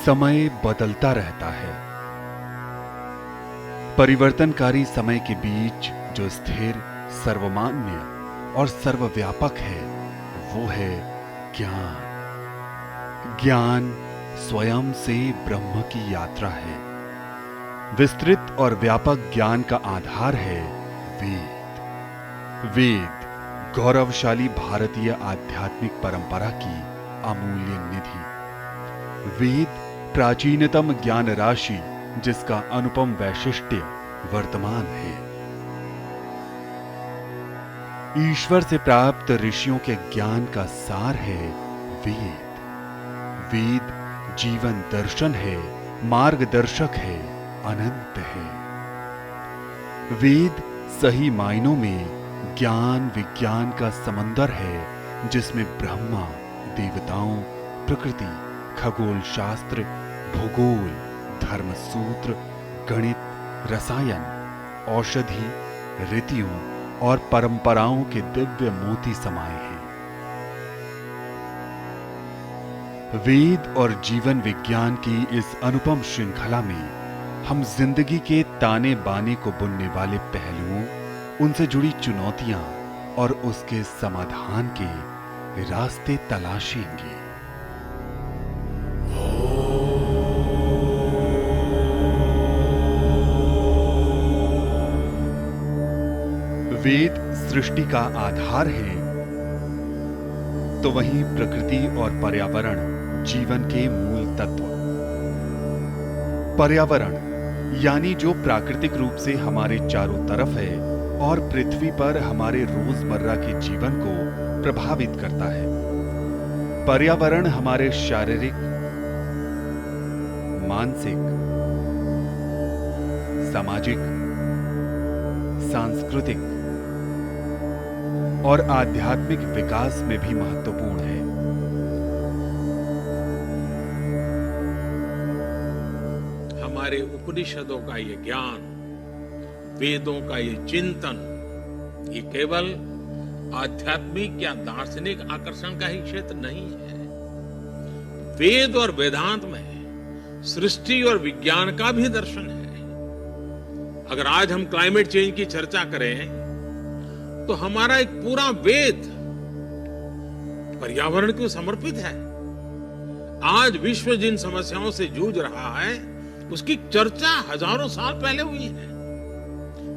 समय बदलता रहता है। परिवर्तनकारी समय के बीच जो स्थिर, सर्वमान्य और सर्वव्यापक है वो है ज्ञान। ज्ञान स्वयं से ब्रह्म की यात्रा है। विस्तृत और व्यापक ज्ञान का आधार है वेद। वेद गौरवशाली भारतीय आध्यात्मिक परंपरा की अमूल्य निधि। वेद प्राचीनतम ज्ञान राशि जिसका अनुपम वैशिष्ट्य वर्तमान है। ईश्वर से प्राप्त ऋषियों के ज्ञान का सार है वेद। वेद जीवन दर्शन है, मार्गदर्शक है, अनंत है। वेद सही मायनों में ज्ञान विज्ञान का समंदर है जिसमें ब्रह्मा, देवताओं, प्रकृति, खगोल शास्त्र, भूगोल, धर्मसूत्र, गणित, रसायन, औषधि, रीतियों और परंपराओं के दिव्य मोती समाये हैं। वेद और जीवन विज्ञान की इस अनुपम श्रृंखला में हम जिंदगी के ताने बाने को बुनने वाले पहलुओं, उनसे जुड़ी चुनौतियां और उसके समाधान के रास्ते तलाशेंगे। वेद सृष्टि का आधार है तो वहीं प्रकृति और पर्यावरण जीवन के मूल तत्व। पर्यावरण यानी जो प्राकृतिक रूप से हमारे चारों तरफ है और पृथ्वी पर हमारे रोजमर्रा के जीवन को प्रभावित करता है। पर्यावरण हमारे शारीरिक, मानसिक, सामाजिक, सांस्कृतिक और आध्यात्मिक विकास में भी महत्वपूर्ण है। हमारे उपनिषदों का ये ज्ञान, वेदों का ये चिंतन, ये केवल आध्यात्मिक या दार्शनिक आकर्षण का ही क्षेत्र नहीं है। वेद और वेदांत में सृष्टि और विज्ञान का भी दर्शन है। अगर आज हम क्लाइमेट चेंज की चर्चा करें तो हमारा एक पूरा वेद पर्यावरण को समर्पित है। आज विश्व जिन समस्याओं से जूझ रहा है उसकी चर्चा हजारों साल पहले हुई है।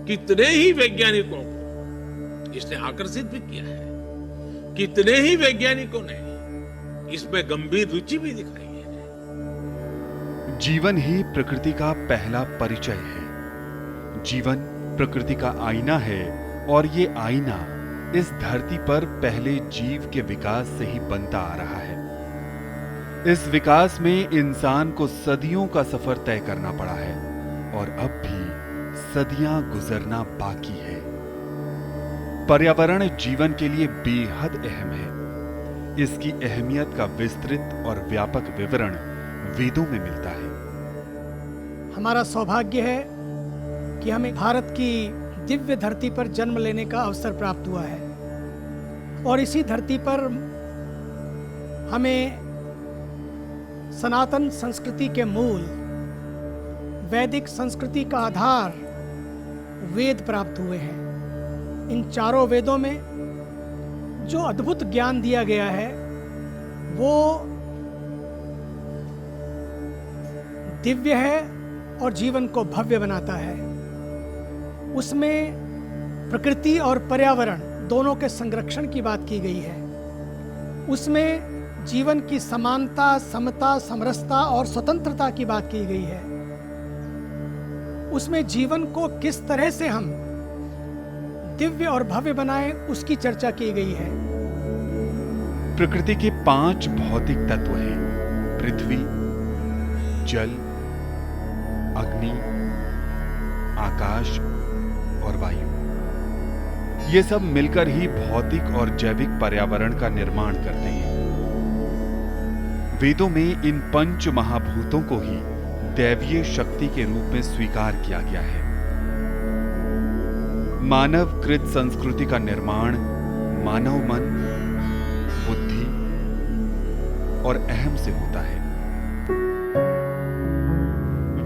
कितने ही वैज्ञानिकों को इसने आकर्षित भी किया है, कितने ही वैज्ञानिकों ने इसमें गंभीर रुचि भी दिखाई है। जीवन ही प्रकृति का पहला परिचय है। जीवन प्रकृति का आईना है और ये आईना इस धरती पर पहले जीव के विकास से ही बनता आ रहा है। इस विकास में इंसान को सदियों का सफर तय करना पड़ा है और अब भी सदियां गुजरना बाकी है। पर्यावरण जीवन के लिए बेहद अहम है। इसकी अहमियत का विस्तृत और व्यापक विवरण वेदों में मिलता है। हमारा सौभाग्य है कि हमें भारत की दिव्य धरती पर जन्म लेने का अवसर प्राप्त हुआ है और इसी धरती पर हमें सनातन संस्कृति के मूल, वैदिक संस्कृति का आधार वेद प्राप्त हुए हैं। इन चारों वेदों में जो अद्भुत ज्ञान दिया गया है वो दिव्य है और जीवन को भव्य बनाता है। उसमें प्रकृति और पर्यावरण दोनों के संरक्षण की बात की गई है। उसमें जीवन की समानता, समता, समरसता और स्वतंत्रता की बात की गई है। उसमें जीवन को किस तरह से हम दिव्य और भव्य बनाएं उसकी चर्चा की गई है। प्रकृति के 5 भौतिक तत्व हैं: पृथ्वी, जल, अग्नि, आकाश और वायु। ये सब मिलकर ही भौतिक और जैविक पर्यावरण का निर्माण करते हैं। वेदों में इन 5 महाभूतों को ही दैवीय शक्ति के रूप में स्वीकार किया गया है। मानवकृत संस्कृति का निर्माण मानव मन, बुद्धि और अहम से होता है।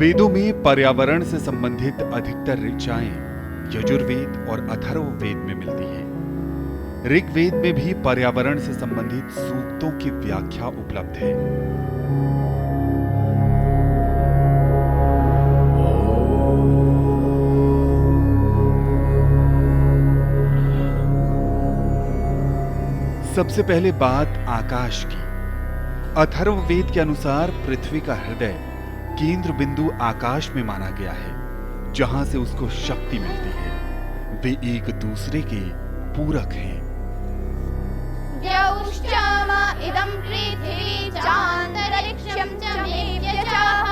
वेदों में पर्यावरण से संबंधित अधिकतर ऋचाएं यजुर्वेद और अथर्ववेद में मिलती हैं। ऋग्वेद में भी पर्यावरण से संबंधित सूक्तों की व्याख्या उपलब्ध है। सबसे पहले बात आकाश की। अथर्ववेद के अनुसार पृथ्वी का हृदय केंद्र बिंदु आकाश में माना गया है, जहां से उसको शक्ति मिलती है। वे एक दूसरे के पूरक हैं। द्यौश्चाम इदं पृथिवी चान्तरिक्षं च मे व्यचाः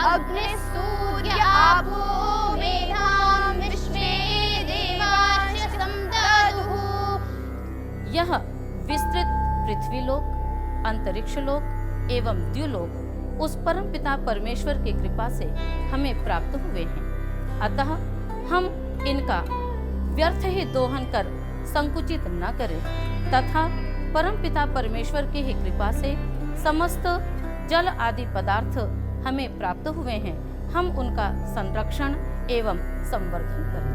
अग्निः सूर्य आपो मेघां विश्वे देवाश्च समदधुः। यह विस्तृत पृथ्वीलोक, अंतरिक्षलोक एवं द्युलोक उस परम पिता परमेश्वर की कृपा से हमें प्राप्त हुए हैं। अतः हम इनका व्यर्थ ही दोहन कर संकुचित न करें तथा परम पिता परमेश्वर की ही कृपा से समस्त जल आदि पदार्थ हमें प्राप्त हुए हैं, हम उनका संरक्षण एवं संवर्धन करें।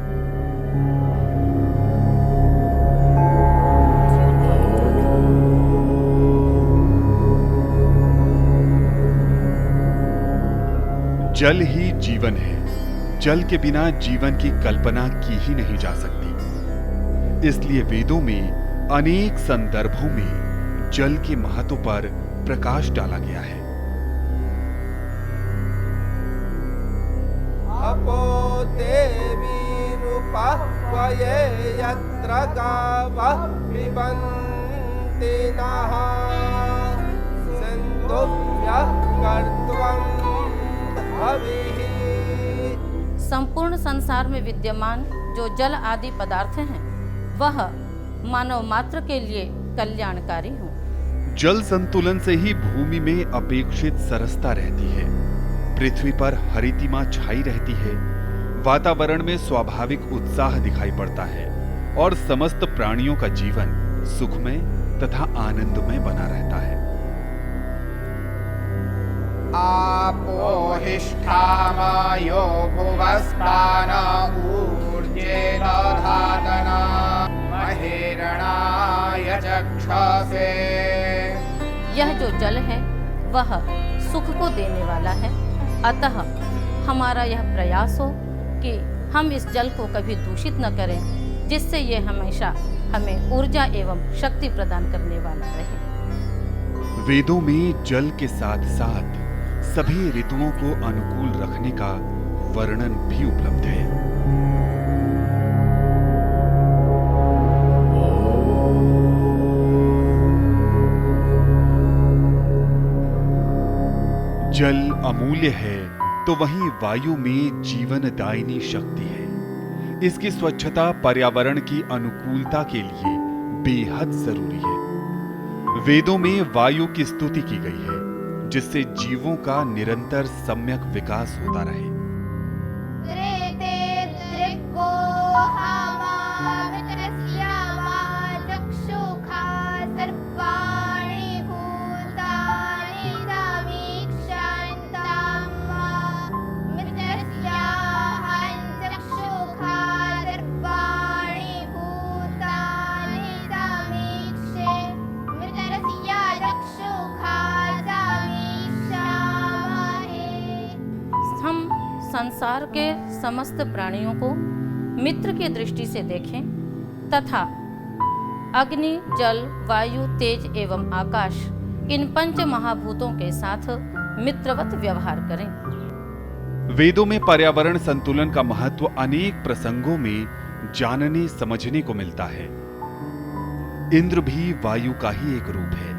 जल ही जीवन है। जल के बिना जीवन की कल्पना की ही नहीं जा सकती। इसलिए वेदों में अनेक संदर्भों में जल के महत्व पर प्रकाश डाला गया है। अपो देवी रूपह्वये यत्र गावः पिबन्ति नः सिन्धुभ्यः कर्त्वं भविः। संपूर्ण संसार में विद्यमान जो जल आदि पदार्थ हैं वह मानव मात्र के लिए कल्याणकारी हों। जल संतुलन से ही भूमि में अपेक्षित सरसता रहती है, पृथ्वी पर हरितिमा छाई रहती है, वातावरण में स्वाभाविक उत्साह दिखाई पड़ता है और समस्त प्राणियों का जीवन सुखमय तथा आनंदमय बना रहता है। आपो हिष्ठामयो भुवस्तान ऊर्जे दधातना महेरणाय चक्षसे। यह जो जल है वह सुख को देने वाला है, अतः हमारा यह प्रयास हो कि हम इस जल को कभी दूषित न करें, जिससे ये हमेशा हमें ऊर्जा एवं शक्ति प्रदान करने वाला रहे। वेदों में जल के साथ साथ सभी ऋतुओं को अनुकूल रखने का वर्णन भी उपलब्ध है। जल अमूल्य है तो वहीं वायु में जीवनदायिनी शक्ति है। इसकी स्वच्छता पर्यावरण की अनुकूलता के लिए बेहद जरूरी है। वेदों में वायु की स्तुति की गई है, जिससे जीवों का निरंतर सम्यक विकास होता रहे। संसार के समस्त प्राणियों को मित्र की दृष्टि से देखें तथा अग्नि, जल, वायु, तेज एवं आकाश इन पंच महाभूतों के साथ मित्रवत व्यवहार करें। वेदों में पर्यावरण संतुलन का महत्व अनेक प्रसंगों में जानने समझने को मिलता है। इंद्र भी वायु का ही एक रूप है।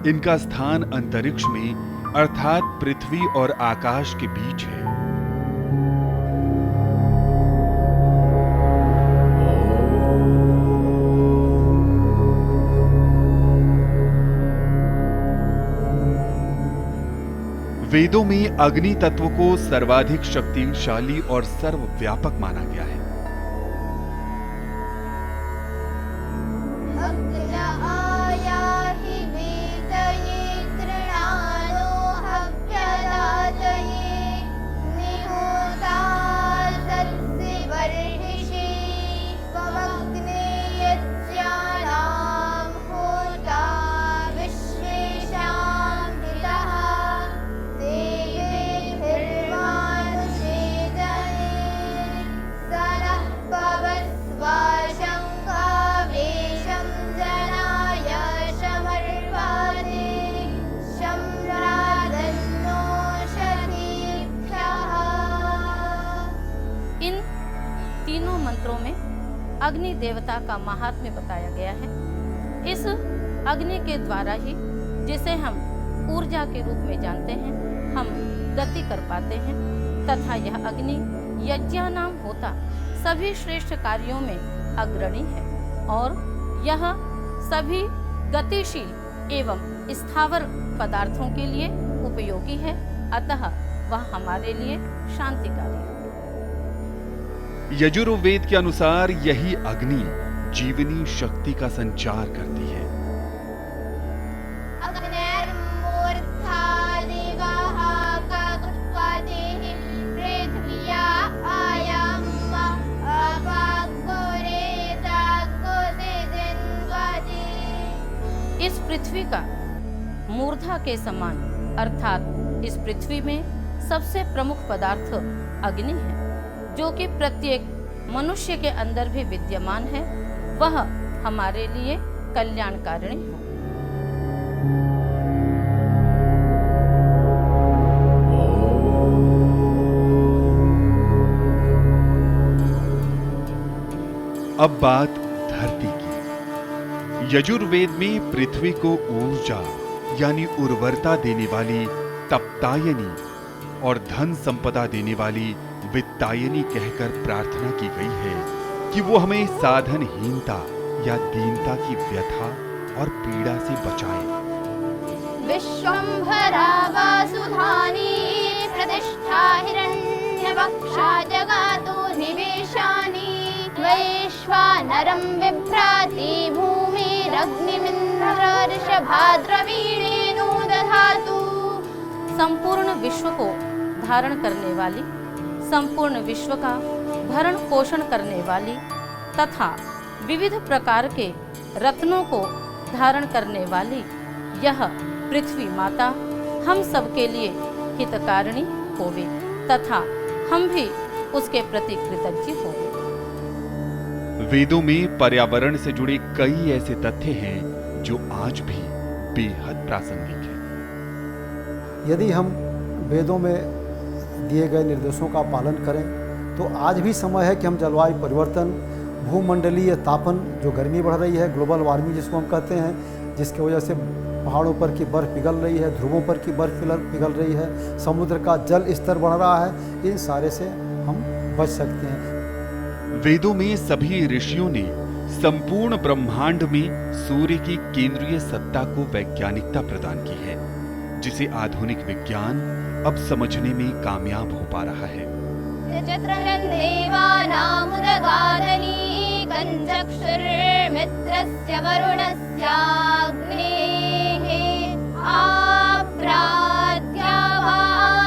इनका स्थान अंतरिक्ष में अर्थात पृथ्वी और आकाश के बीच है। वेदों में अग्नि तत्व को सर्वाधिक शक्तिशाली और सर्वव्यापक माना गया है। अग्नि देवता का महात्म्य बताया गया है। इस अग्नि के द्वारा ही, जिसे हम ऊर्जा के रूप में जानते हैं, हम गति कर पाते हैं तथा यह अग्नि यज्ञानाम होता सभी श्रेष्ठ कार्यों में अग्रणी है और यह सभी गतिशील एवं स्थावर पदार्थों के लिए उपयोगी है, अतः वह हमारे लिए शांतिकारी है। यजुर्वेद के अनुसार यही अग्नि जीवनी शक्ति का संचार करती है। अग्निर्मूर्धा दिवः काकुत्पतिः पृथिव्या आयम् अपागोरेताकुतिजिन्वति। इस पृथ्वी का मूर्धा के समान अर्थात इस पृथ्वी में सबसे प्रमुख पदार्थ अग्नि है, जो कि प्रत्येक मनुष्य के अंदर भी विद्यमान है। वह हमारे लिए कल्याणकारिणी है। अब बात धरती की। यजुर्वेद में पृथ्वी को ऊर्जा यानी उर्वरता देने वाली तपतायनी और धन संपदा देने वाली वित्तायनी कहकर प्रार्थना की गई है कि वो हमें साधनहीनता या दीनता की व्यथा और पीड़ा से बचाए। विश्वम्भरा वासुधानी प्रतिष्ठा हिरण्यवक्षा जगातो निवेशानि वैश्वानरं बिभ्राति भूमिरग्निमिन्द्रर्षभाद्रवीणेनो दधातु। संपूर्ण विश्व को धारण करने वाली, संपूर्ण विश्व का भरण पोषण करने वाली तथा विविध प्रकार के रत्नों को धारण करने वाली यह पृथ्वी माता हम सबके लिए हितकारिणी होवे तथा हम भी उसके प्रति कृतज्ञ होवे। वेदों में पर्यावरण से जुड़े कई ऐसे तथ्य हैं जो आज भी बेहद प्रासंगिक हैं। यदि हम वेदों में दिए गए निर्देशों का पालन करें तो आज भी समय है कि हम जलवायु परिवर्तन, भूमंडलीय तापन, जो गर्मी बढ़ रही है, ग्लोबल वार्मिंग जिसको हम कहते हैं, जिसकी वजह से पहाड़ों पर की बर्फ़ पिघल रही है, ध्रुवों पर की बर्फ़ पिघल रही है, समुद्र का जल स्तर बढ़ रहा है, इन सारे से हम बच सकते हैं। वेदों में सभी ऋषियों ने संपूर्ण ब्रह्मांड में सूर्य की केंद्रीय सत्ता को वैज्ञानिकता प्रदान की है, जिसे आधुनिक विज्ञान अब समझने में कामयाब हो पा रहा है। देवानामुदगादनी कञ्चक्षुर्मित्रस्य वरुणस्याग्नेः आप्रात्या वा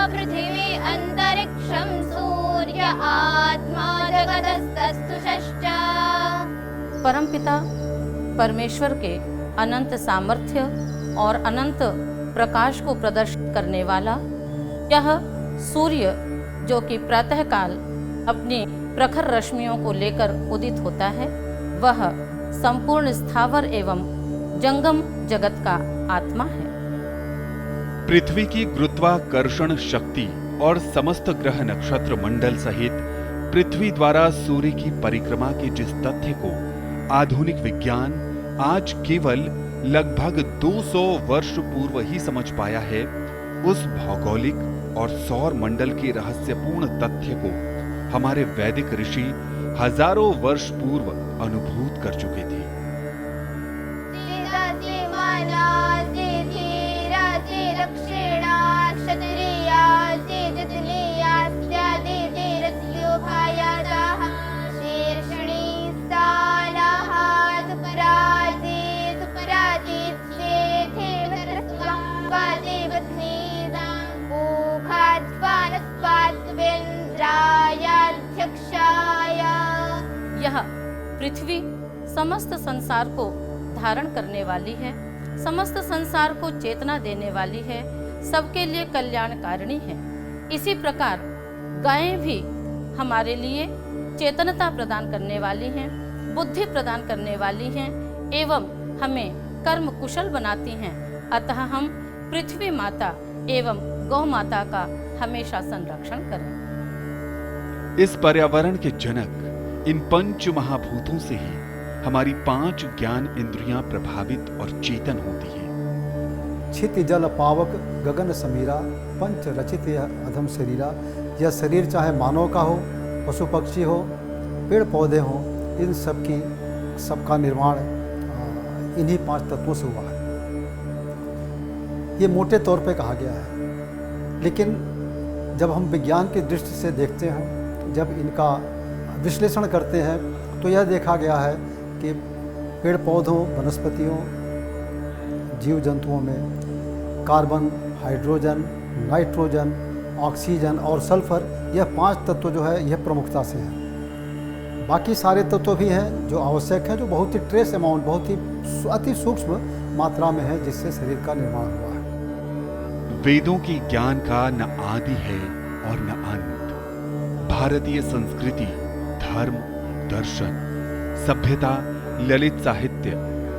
पृथिवी अन्तरिक्षं सूर्य आत्मा जगतस्तस्तुषश्च। परमपिता परमेश्वर के अनंत सामर्थ्य और अनंत प्रकाश को प्रदर्शित करने वाला यह सूर्य, जो कि प्रातःकाल अपनी प्रखर रश्मियों को लेकर उदित होता है, वह संपूर्ण स्थावर एवं जंगम जगत का आत्मा है। पृथ्वी की गुरुत्वाकर्षण शक्ति और समस्त ग्रह नक्षत्र मंडल सहित पृथ्वी द्वारा सूर्य की परिक्रमा के जिस तथ्य को आधुनिक विज्ञान आज केवल लगभग 200 वर्ष पूर्व ही समझ पाया है, उस भौगोलिक और सौर मंडल के रहस्यपूर्ण तथ्य को हमारे वैदिक ऋषि हजारों वर्ष पूर्व अनुभूत कर चुके थे। यह पृथ्वी समस्त संसार को धारण करने वाली है, समस्त संसार को चेतना देने वाली है, सबके लिए कल्याणकारिणी है। इसी प्रकार गायें भी हमारे लिए चेतनता प्रदान करने वाली हैं, बुद्धि प्रदान करने वाली हैं एवं हमें कर्म कुशल बनाती हैं। अतः हम पृथ्वी माता एवं गौ माता का हमेशा संरक्षण करें। इस पर्यावरण के जनक इन पंच महाभूतों से ही हमारी 5 ज्ञान इंद्रियां प्रभावित और चेतन होती हैं। छिति जल पावक गगन समीरा, पंच रचित यह अधम शरीरा। यह शरीर चाहे मानव का हो, पशु पक्षी हो, पेड़ पौधे हो, इन सबका निर्माण इन्हीं 5 तत्वों से हुआ है। ये मोटे तौर पे कहा गया है, लेकिन जब हम विज्ञान की दृष्टि से देखते हैं, जब इनका विश्लेषण करते हैं, तो यह देखा गया है कि पेड़ पौधों, वनस्पतियों, जीव जंतुओं में कार्बन, हाइड्रोजन, नाइट्रोजन, ऑक्सीजन और सल्फर, यह 5 तत्व जो है यह प्रमुखता से हैं। बाकी सारे तत्व भी हैं जो आवश्यक हैं, जो बहुत ही ट्रेस अमाउंट, बहुत ही अति सूक्ष्म मात्रा में है, जिससे शरीर का निर्माण हुआ है। वेदों की ज्ञान का न आदि है और न अंत। भारतीय संस्कृति, धर्म, दर्शन, सभ्यता, ललित साहित्य,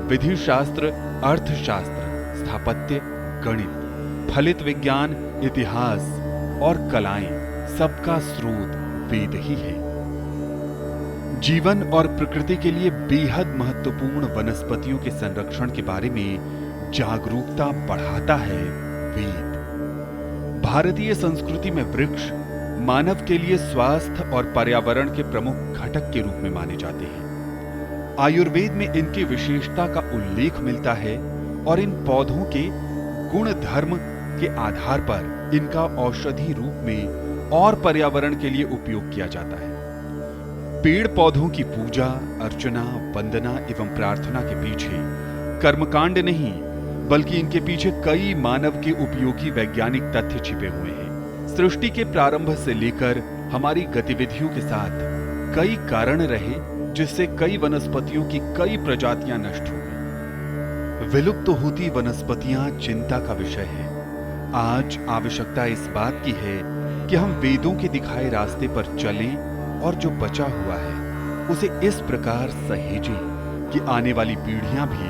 विधि शास्त्र, अर्थशास्त्र, स्थापत्य, गणित, फलित विज्ञान, इतिहास और कलाएं, सबका स्रोत वेद ही है। जीवन और प्रकृति के लिए बेहद महत्वपूर्ण वनस्पतियों के संरक्षण के बारे में जागरूकता बढ़ाता है वेद। भारतीय संस्कृति में वृक्ष मानव के लिए स्वास्थ्य और पर्यावरण के प्रमुख घटक के रूप में माने जाते हैं। आयुर्वेद में इनकी विशेषता का उल्लेख मिलता है और इन पौधों के गुण धर्म के आधार पर इनका औषधि रूप में और पर्यावरण के लिए उपयोग किया जाता है। पेड़ पौधों की पूजा, अर्चना, वंदना एवं प्रार्थना के पीछे कर्मकांड नहीं, बल्कि इनके पीछे कई मानव के उपयोगी वैज्ञानिक तथ्य छिपे हुए हैं। सृष्टि के प्रारंभ से लेकर हमारी गतिविधियों के साथ कई कारण रहे, जिससे कई वनस्पतियों की कई प्रजातियां नष्ट हो गई। विलुप्त होती वनस्पतियां चिंता का विषय है। आज आवश्यकता इस बात की है कि हम वेदों के दिखाए रास्ते पर चलें और जो बचा हुआ है उसे इस प्रकार सहेजें कि आने वाली पीढ़ियां भी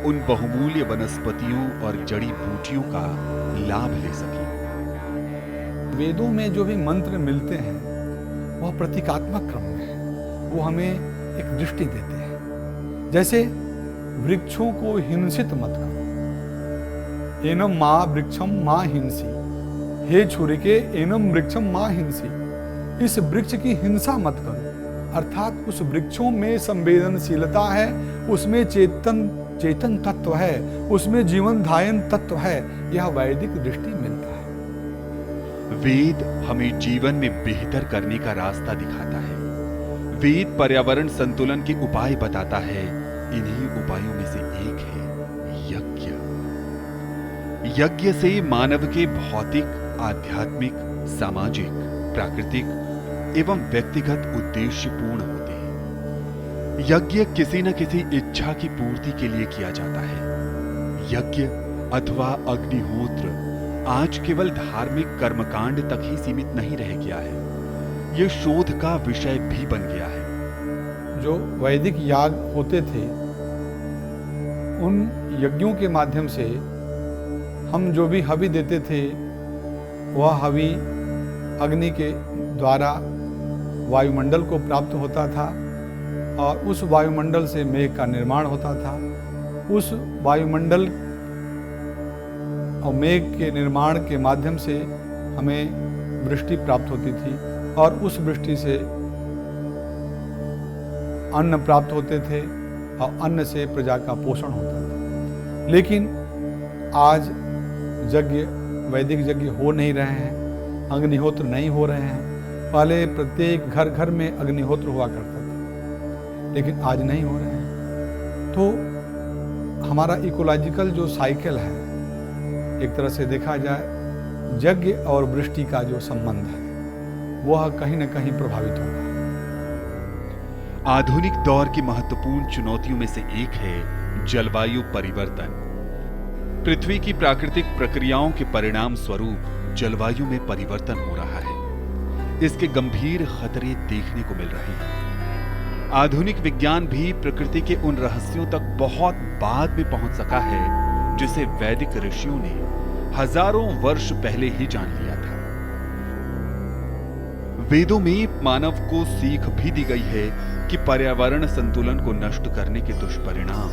उन बहुमूल्य वनस्पतियों और जड़ी बूटियों का लाभ ले सकें। वेदों में जो भी मंत्र मिलते हैं वह प्रतीकात्मक क्रम में है। वो हमें एक दृष्टि देते हैं। जैसे वृक्षों को हिंसित मत करो, एनम मां वृक्षम मां हिंसी, हे छुरिके एनम वृक्षम मां हिंसी। इस वृक्ष की हिंसा मत करो, अर्थात उस वृक्षों में संवेदनशीलता है, उसमें चेतन तत्व है, उसमें जीवन धायन तत्व है। यह वैदिक दृष्टि मिलता है। वेद हमें जीवन में बेहतर करने का रास्ता दिखाता है। वेद पर्यावरण संतुलन के उपाय बताता है। इन्हीं उपायों में से एक है यज्ञ। यज्ञ से मानव के भौतिक, आध्यात्मिक, सामाजिक, प्राकृतिक एवं व्यक्तिगत उद्देश्य पूर्ण होते हैं। यज्ञ किसी न किसी इच्छा की पूर्ति के लिए किया जाता है। यज्ञ अथवा अग्निहोत्र आज केवल धार्मिक कर्मकांड तक ही सीमित नहीं रह गया है, यह शोध का विषय भी बन गया है। जो वैदिक याग होते थे, उन यज्ञों के माध्यम से हम जो भी हवि देते थे, वह हवि अग्नि के द्वारा वायुमंडल को प्राप्त होता था और उस वायुमंडल से मेघ का निर्माण होता था। उस वायुमंडल और मेघ के निर्माण के माध्यम से हमें वृष्टि प्राप्त होती थी और उस वृष्टि से अन्न प्राप्त होते थे और अन्न से प्रजा का पोषण होता था। लेकिन आज यज्ञ, वैदिक यज्ञ हो नहीं रहे हैं, अग्निहोत्र नहीं हो रहे हैं। पहले प्रत्येक घर घर में अग्निहोत्र हुआ करता था, लेकिन आज नहीं हो रहे हैं। तो हमारा इकोलॉजिकल जो साइकिल है, एक तरह से देखा जाए, यज्ञ और वृष्टि का जो संबंध है वह कहीं न कहीं प्रभावित होगा। आधुनिक दौर की महत्वपूर्ण चुनौतियों में से एक है जलवायु परिवर्तन। पृथ्वी की प्राकृतिक प्रक्रियाओं के परिणाम स्वरूप जलवायु में परिवर्तन हो रहा है। इसके गंभीर खतरे देखने को मिल रहे हैं। आधुनिक विज्ञान भी प्रकृति के उन रहस्यों तक बहुत बाद में पहुंच सका है जिसे वैदिक ऋषियों ने हजारों वर्ष पहले ही जान लिया था। वेदों में मानव को सीख भी दी गई है कि पर्यावरण संतुलन को नष्ट करने के दुष्परिणाम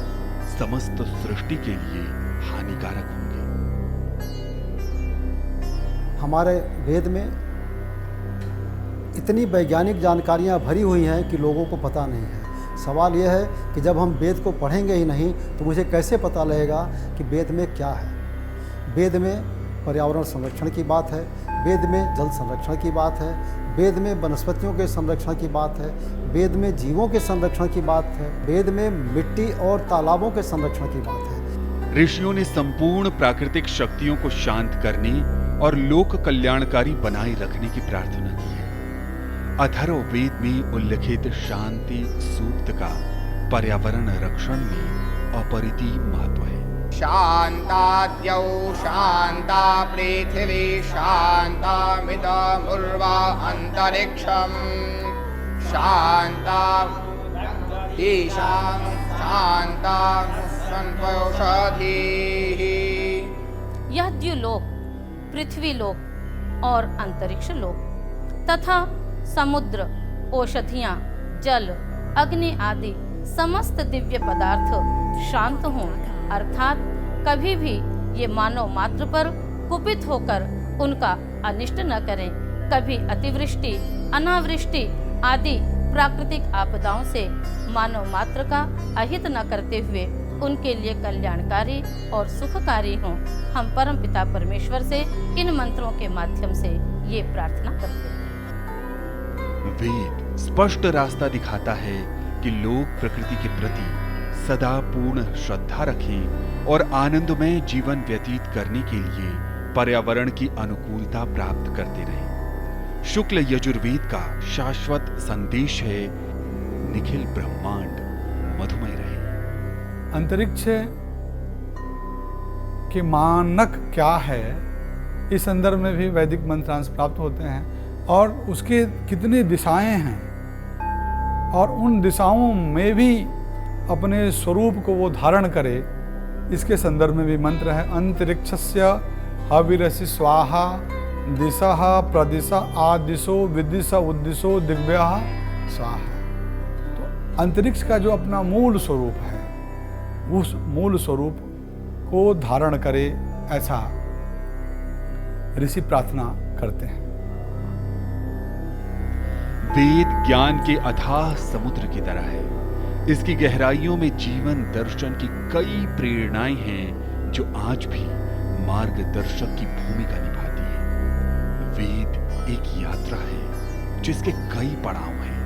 समस्त सृष्टि के लिए हानिकारक होंगे। हमारे वेद में इतनी वैज्ञानिक जानकारियाँ भरी हुई हैं कि लोगों को पता नहीं है। सवाल यह है कि जब हम वेद को पढ़ेंगे ही नहीं तो मुझे कैसे पता लगेगा कि वेद में क्या है। वेद में पर्यावरण संरक्षण की बात है, वेद में जल संरक्षण की बात है, वेद में वनस्पतियों के संरक्षण की बात है, वेद में जीवों के संरक्षण की बात है, वेद में मिट्टी और तालाबों के संरक्षण की बात है। ऋषियों ने संपूर्ण प्राकृतिक शक्तियों को शांत करने और लोक कल्याणकारी बनाए रखने की प्रार्थना की है। अथर्ववेद में उल्लिखित शांति सूक्त का पर्यावरण रक्षण में अपरिमित महत्व है। शान्ताद्यौ शान्ता पृथिवी शान्तामिदमुर्वा अन्तरिक्षं शान्ता ईशान शान्ता संपौषधीः। यह द्युलोक, पृथ्वी लोक और अंतरिक्ष लोक तथा समुद्र, औषधियाँ, जल, अग्नि आदि समस्त दिव्य पदार्थ शांत हों, अर्थात कभी भी ये मानव मात्र पर कुपित होकर उनका अनिष्ट न करें, कभी अतिवृष्टि, अनावृष्टि आदि प्राकृतिक आपदाओं से मानव मात्र का अहित न करते हुए उनके लिए कल्याणकारी और सुखकारी हों। हम परमपिता परमेश्वर से इन मंत्रों के माध्यम से ये प्रार्थना करते हैं। वेद स्पष्ट रास्ता दिखाता है कि लोग प्रकृति के प्रति सदा पूर्ण श्रद्धा रखें और आनंदमय जीवन व्यतीत करने के लिए पर्यावरण की अनुकूलता प्राप्त करते रहें। शुक्ल यजुर्वेद का शाश्वत संदेश है, निखिल ब्रह्मांड मधुमय रहे। अंतरिक्ष के मानक क्या है, इस संदर्भ में भी वैदिक मंत्रांश प्राप्त होते हैं और उसके कितनी दिशाएं हैं और उन दिशाओं में भी अपने स्वरूप को वो धारण करे, इसके संदर्भ में भी मंत्र है। अंतरिक्षस्य हविरसि स्वाहा दिशः प्रदिशा आदिशो विदिशा उद्दिशो दिग्भ्यः स्वाहा। तो अंतरिक्ष का जो अपना मूल स्वरूप है, उस मूल स्वरूप को धारण करे, ऐसा ऋषि प्रार्थना करते हैं। वेद ज्ञान के अथाह समुद्र की तरह है। इसकी गहराइयों में जीवन दर्शन की कई प्रेरणाएं हैं जो आज भी मार्गदर्शक की भूमिका निभाती है। वेद एक यात्रा है जिसके कई पड़ाव हैं।